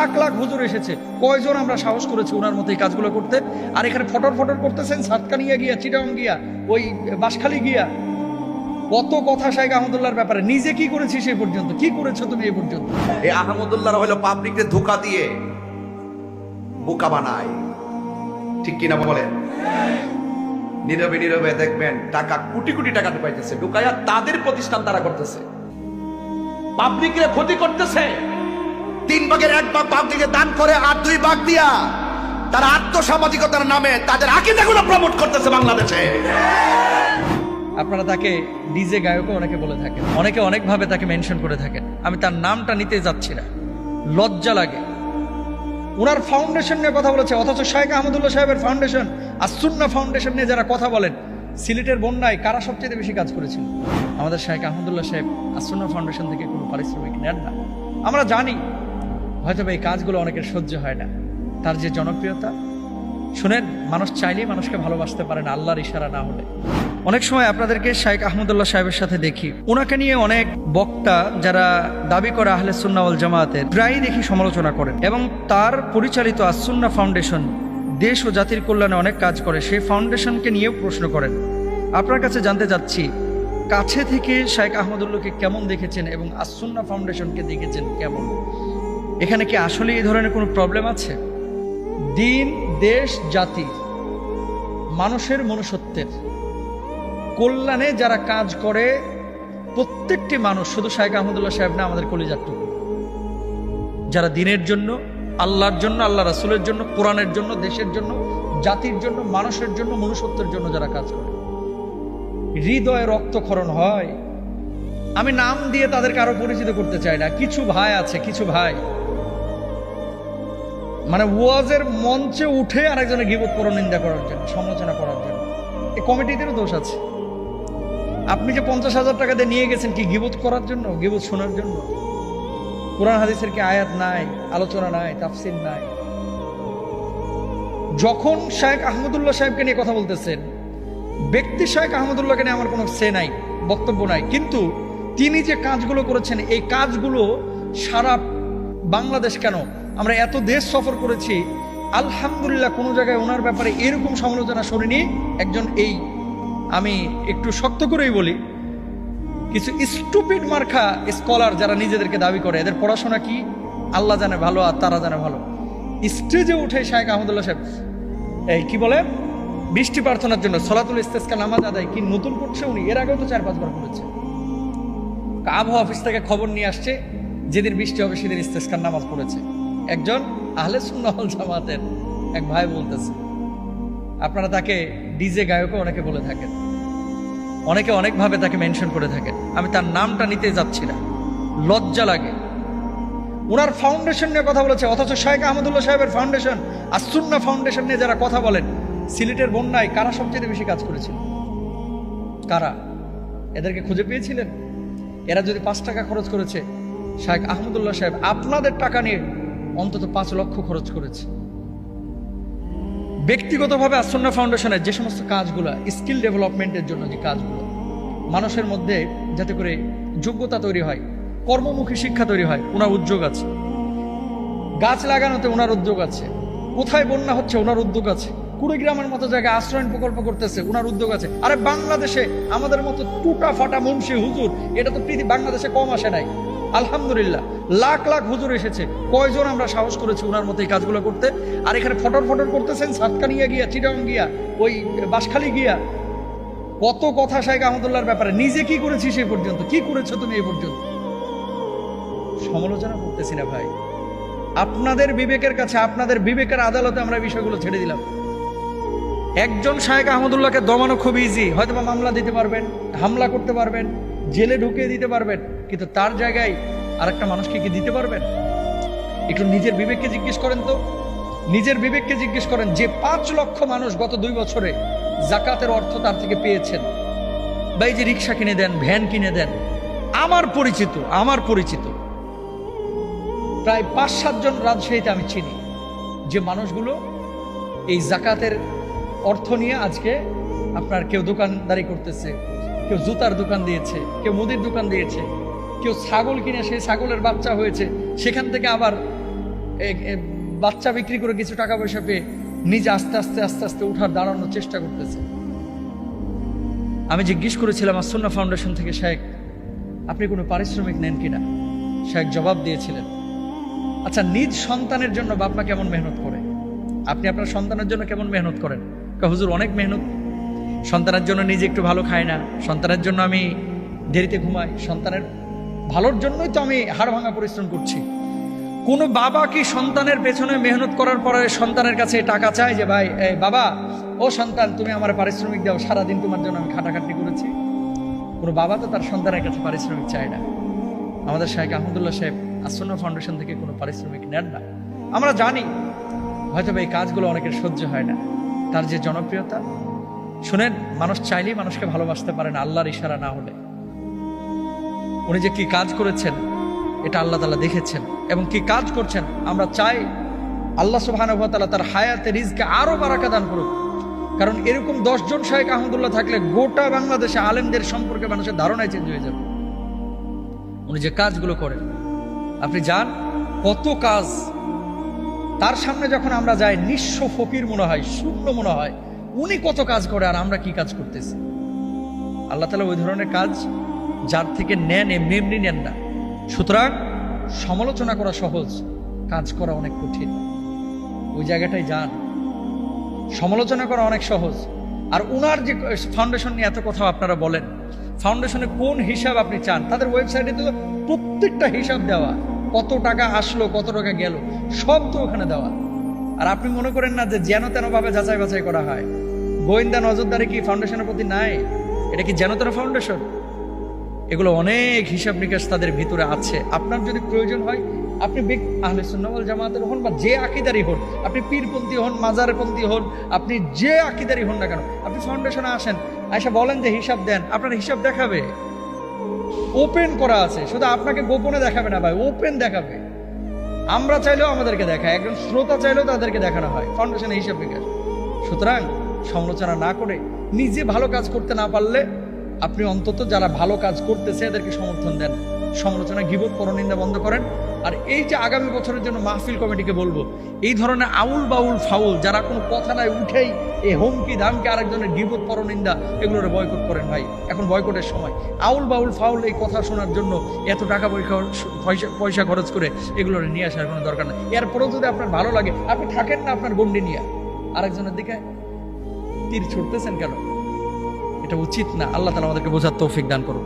লাখ লাখ হুজুর এসেছে, কয়জন আমরা সাহস করেছি ওনার মতো এই কাজগুলো করতে? আর এখানে ফটর ফটর করতেছেন সাতকানিয়া গিয়া, চিটাং গিয়া, ওই বাঁশখালী গিয়া। কত কথা শাইখ আহমদুল্লাহর ব্যাপারে, নিজে কি করেছি সেই পর্যন্ত, কি করেছো তুমি এই পর্যন্ত? এই আহমদুল্লাহ হলো পাবলিককে ধোঁকা দিয়ে বোকা বানায়, ঠিক কিনা বলেন? নীরবে নীরবে দেখবেন টাকা, কোটি কোটি টাকা ঢুকাইতেছে, ঢুকাইয়া তাদের প্রতিষ্ঠান তারা করতেছে, পাবলিকের ক্ষতি করতেছে। 3 ভাগের 1 ভাগ পাবলিকে দান করে, আর 2 ভাগ দিয়া তারা আত্মসামাজিকতার নামে তাদের আকীদাগুলো প্রমোট করতেছে বাংলাদেশে। আপনারা তাকে ডিজে গায়কও অনেকে বলে থাকেন, অনেকে অনেকভাবে তাকে মেনশন করে থাকেন। আমি তার নামটা নিতে যাচ্ছি না, লজ্জা লাগে। ওনার ফাউন্ডেশন নিয়ে কথা বলেছে, অথচ শাইখ আহমদুল্লাহ সাহেবের ফাউন্ডেশন আর সুন্নাহ ফাউন্ডেশন নিয়ে যারা কথা বলেন, সিলেটের বন্যায় কারা সবচেয়ে বেশি কাজ করেছিল? আমাদের শাইখ আহমদুল্লাহ সাহেব আর সুন্নাহ ফাউন্ডেশন থেকে কোনো পারিশ্রমিক নেন না। আমরা জানি হয়তো এই কাজগুলো অনেকের সহ্য হয় না। তার যে জনপ্রিয়তা, শুনেন, মানুষ চাইলেই মানুষকে ভালোবাসতে পারে না আল্লাহর ইশারা না হলে। অনেক সময় আপনাদেরকে শাইখ আহমদুল্লাহ সাহেবের সাথে দেখি, ওনাকে নিয়ে অনেক বক্তা যারা দাবি করে আহলে সুন্নাহ ওয়াল জামাতের, প্রায়ই দেখি সমালোচনা করেন। এবং তার পরিচালিত আস-সুন্নাহ ফাউন্ডেশন দেশ ও জাতির কল্যাণে অনেক কাজ করে, সেই ফাউন্ডেশনকে নিয়েও প্রশ্ন করেন। আপনার কাছে জানতে চাচ্ছি, কাছে থেকে শাইখ আহমদুল্লাহকে কেমন দেখেছেন এবং আস-সুন্নাহ ফাউন্ডেশনকে দেখেছেন কেমন? এখানে কি আসলে এই ধরনের কোনো প্রবলেম আছে? দিন, দেশ, জাতি, মানুষের মনুষ্যত্বের কল্যাণে যারা কাজ করে, প্রত্যেকটি মানুষ, শুধু শাইখ আহমদুল্লাহ সাহেব না, আমাদের কলিজার টুকরো, যারা দিনের জন্য, আল্লাহর জন্য, আল্লাহ রাসূলের জন্য, কোরআনের জন্য, দেশের জন্য, জাতির জন্য, মানুষের জন্য, মনুষ্যত্বের জন্য যারা কাজ করে, হৃদয়ে রক্তক্ষরণ হয়। আমি নাম দিয়ে তাদেরকে আরো পরিচিত করতে চাই না। কিছু ভাই আছে, কিছু ভাই মানে ওয়াজের মঞ্চে উঠে আরেকজনের গীবত পরনিন্দা করার জন্য, সমালোচনা করার জন্য। এই কমিটিদেরও দোষ আছে। আপনি যে 50,000 টাকা দিয়ে নিয়ে গেছেন কি গীবত করার জন্য, গীবত শোনার জন্য? কোরআন হাদিসের কি আয়াত নাই, আলোচনা নাই, তাফসীর নাই? যখন শাইখ আহমদুল্লাহ সাহেবকে নিয়ে কথা বলতেছেন, ব্যক্তি শাইখ আহমদুল্লাহকে নিয়ে আমার কোনো সে নাই, বক্তব্য নাই, কিন্তু তিনি যে কাজগুলো করেছেন, এই কাজগুলো সারা বাংলাদেশ কেন, আমরা এত দেশ সফর করেছি, আলহামদুলিল্লাহ কোনো জায়গায় ওনার ব্যাপারে এরকম সমালোচনা শুনিনি। একজন, এই আমি একটু শক্ত করেই বলি, কিছু স্টুপিড মার্কা স্কলার যারা নিজেদেরকে দাবি করে, এদের পড়াশোনা কি আল্লাহ জানে ভালো আর তারা জানে ভালো, স্টেজে উঠে শাইখ আহমদুল্লাহ সাহেব এই কি বলে, বৃষ্টি প্রার্থনার জন্য সলাতুল ইস্তেসকা নামাজ আদায় কি নতুন করছে উনি? এর আগেও তো 4-5 বার করেছে। আবহাওয়া অফিস থেকে খবর নিয়ে আসছে, যেদিন বৃষ্টি হবে সেদিন ইস্তেসকার নামাজ পড়েছে। একজন আহলে সুন্নাহ ওয়াল জামাতের এক ভাই বলতেছে। আপনারা তাকে ডিজে গায়কও অনেকে বলে থাকেন, অনেকে অনেকভাবে তাকে মেনশন করে থাকেন। আমি তার নামটা নিতে যাচ্ছি না, লজ্জা লাগে। ওনার ফাউন্ডেশন নিয়ে কথা বলেছে, অথচ শাইখ আহমদুল্লাহ সাহেবের ফাউন্ডেশন আর সুন্নাহ ফাউন্ডেশন নিয়ে যারা কথা বলেন, সিলেটের বন্যায় কারা সবচেয়ে বেশি কাজ করেছিল? কারা? এদেরকে খুঁজে পেয়েছিলেন? এরা যদি 5 টাকা খরচ করেছে, শাইখ আহমদুল্লাহ সাহেব আপনাদের টাকা নিয়ে অন্তত 5 লক্ষ খরচ করেছে। ব্যক্তিগতভাবে আস-সুন্নাহ ফাউন্ডেশনের যে সমস্ত কাজগুলো, স্কিল ডেভেলপমেন্টের জন্য যে কাজগুলো, মানুষের মধ্যে যাতে করে যোগ্যতা তৈরি হয়, কর্মমুখী শিক্ষা তৈরি হয়, ওনার উদ্যোগ আছে। গাছ লাগানোতে ওনার উদ্যোগ আছে। কোথায় বন্যা হচ্ছে ওনার উদ্যোগ আছে। কুড়িগ্রামের মতো জায়গায় আশ্রয়ণ প্রকল্প করতেছে, ওনার উদ্যোগ আছে। আরে বাংলাদেশে আমাদের মতো টুটা ফাটা মুন্সি হুজুর, এটা তো বাংলাদেশে কম আসে নাই। আলহামদুলিল্লাহ লাখ লাখ হুজুর এসেছে, কয়জন আমরা সাহস করেছি ওনার মতো এই কাজগুলো করতে? আর এখানে ফটর ফটর করতেছেন সাতকানিয়া গিয়া, চিটাং গিয়া, ওই বাঁশখালী গিয়া। কত কথা শাইখ আহমদুল্লাহর ব্যাপারে, নিজে কি করেছি সেই পর্যন্ত, কি করেছো তুমি এই পর্যন্ত? সমালোচনা করতেছি না ভাই, আপনাদের বিবেকের কাছে, আপনাদের বিবেকের আদালতে আমরা বিষয়গুলো ছেড়ে দিলাম। একজন শাইখ আহমদুল্লাহকে দমানো খুব ইজি, হয়তো বা মামলা দিতে পারবেন, হামলা করতে পারবেন, জেলে ঢুকিয়ে দিতে পারবেন, কিন্তু তার জায়গায় আরেকটা মানুষকে কি দিতে পারবেন? একটু নিজের বিবেককে জিজ্ঞেস করেন তো, নিজের বিবেককে জিজ্ঞেস করেন। যে 5 লক্ষ মানুষ গত 2 বছরে জাকাতের অর্থ তার থেকে পেয়েছেন, বা এই যে রিক্সা কিনে দেন, ভ্যান কিনে দেন, আমার পরিচিত প্রায় 5-7 জন রাজশাহীতে আমি চিনি, যে মানুষগুলো এই জাকাতের অর্থ নিয়ে আজকে আপনার কেউ দোকানদারি করতেছে, কেউ জুতার দোকান দিয়েছে, কেউ মুদির দোকান দিয়েছে, কেউ ছাগল কিনে সেই ছাগলের বাচ্চা হয়েছে, সেখান থেকে আবার বাচ্চা বিক্রি করে কিছু টাকা পয়সা পেয়ে নিজে আস্তে আস্তে আস্তে আস্তে উঠার দাঁড়ানোর চেষ্টা করতেছে। আমি জিজ্ঞেস করেছিলাম আসুন্না ফাউন্ডেশন থেকে, শেখ আপনি কোনো পারিশ্রমিক নেন কিনা? শেখ জবাব দিয়েছিলেন, আচ্ছা নিজ সন্তানের জন্য বাপ মা কেমন মেহনত করে, আপনি আপনার সন্তানের জন্য কেমন মেহনত করেন? হুজুর অনেক মেহনত, সন্তানের জন্য নিজে একটু ভালো খাই না, সন্তানের জন্য আমি দেরিতে ঘুমাই, সন্তানের ভালোর জন্যই তো আমি হাড় ভাঙা পরিশ্রম করছি। কোনো বাবা কি সন্তানের পেছনে মেহনত করার পরে সন্তানের কাছে টাকা চায় যে ভাই এই বাবা, ও সন্তান তুমি আমার পারিশ্রমিক দাও, সারাদিন তোমার জন্য আমি খাটাখাটি করেছি? কোনো বাবা তো তার সন্তানের কাছে পারিশ্রমিক চায় না। আমাদের শাইখ আহমদুল্লাহ সাহেব আসুন্না ফাউন্ডেশন থেকে কোনো পারিশ্রমিক নেন না। আমরা জানি হয়তো এই কাজগুলো অনেকের সহ্য হয় না, তার যে জনপ্রিয়তা, শুনেন মানুষ চাইলেই মানুষকে ভালোবাসতে পারে না আল্লাহর ইশারা না হলে। উনি যে কি কাজ করেছেন এটা আল্লাহ তাআলা দেখেছেন, এবং কি কাজ করছেন আমরা চাই আল্লাহ সুবহানাহু ওয়া তাআলা তার হায়াতে রিজকে আরো বারাকা দান করুক। কারণ এরকম 10 জন শাইখ আহমদুল্লাহ থাকলে গোটা বাংলাদেশে আলেমদের সম্পর্কে মানুষের ধারণাই চেঞ্জ হয়ে যাবে। উনি যে কাজগুলো করেন আপনি যান, কত কাজ তার সামনে যখন আমরা যাই নিঃস্ব ফকির মনে হয়, শূন্য মনে হয়। উনি কত কাজ করে আর আমরা কি কাজ করতেছি। আল্লাহ তাআলা ওই ধরনের কাজ যার থেকে নেন এমনি এমনি নেন না। সুতরাং সমালোচনা করা সহজ, কাজ করা অনেক কঠিন। ওই জায়গাটায় যান, সমালোচনা করা অনেক সহজ। আর উনার যে ফাউন্ডেশন নিয়ে এত কথা আপনারা বলেন, ফাউন্ডেশনে কোন হিসাব আপনি চান? তাদের ওয়েবসাইটে তো প্রত্যেকটা হিসাব দেওয়া, কত টাকা আসলো কত টাকা গেল সব তো ওখানে দেওয়া। আর আপনি মনে করেন না যে যেন তেন ভাবে যাচাই বাছাই করা হয়? গোয়েন্দা নজরদারি কি ফাউন্ডেশনের প্রতি নাই? এটা কি যেন তেন ফাউন্ডেশন? এগুলো অনেক হিসাব নিকাশ তাদের ভিতরে আছে। আপনার যদি প্রয়োজন হয় আপনি আহলে সুন্নাহ ওয়াল জামাতের হন বা যে আকীদারই হন, আপনি পীরপন্থী হন, মাজারপন্থী হন, আপনি যে আকীদারই হন না কেন, আপনি ফাউন্ডেশনে আসেন, আয়সা বলেন যে হিসাব দেন, আপনার হিসাব দেখাবে। ওপেন করা আছে, শুধু আপনাকে গোপনে দেখাবে না ভাই, ওপেন দেখাবে। আমরা চাইলেও আমাদেরকে দেখায়, একজন শ্রোতা চাইলেও তাদেরকে দেখানো হয় ফাউন্ডেশনের হিসাব নিকাশ। সুতরাং সমালোচনা না করে, নিজে ভালো কাজ করতে না পারলে আপনি অন্তত যারা ভালো কাজ করতেছে এদেরকে সমর্থন দেন। সমালোচনা, গীবত, পরনিন্দা বন্ধ করেন। আর এই যে আগামী বছরের জন্য মাহফিল কমিটিকে বলবো, এই ধরনের আউল বাউল ফাউল যারা কোনো কথা নাই উঠেই এই হুমকি ধামকি আরেকজনের গীবত পরনিন্দা এগুলোর বয়কট করেন ভাই। এখন বয়কটের সময়। আউল বাউল ফাউল এই কথা শোনার জন্য এত টাকা পয়সা খরচ করে এগুলোর নিয়ে আসার কোনো দরকার নেই। এরপরেও যদি আপনার ভালো লাগে আপনি থাকেন না আপনার গন্ডি নিয়ে, আরেকজনের দিকে তীর ছুটতেছেন কেন? এটা উচিত না। আল্লাহ তাআলা আমাদেরকে বোঝার তৌফিক দান করুন।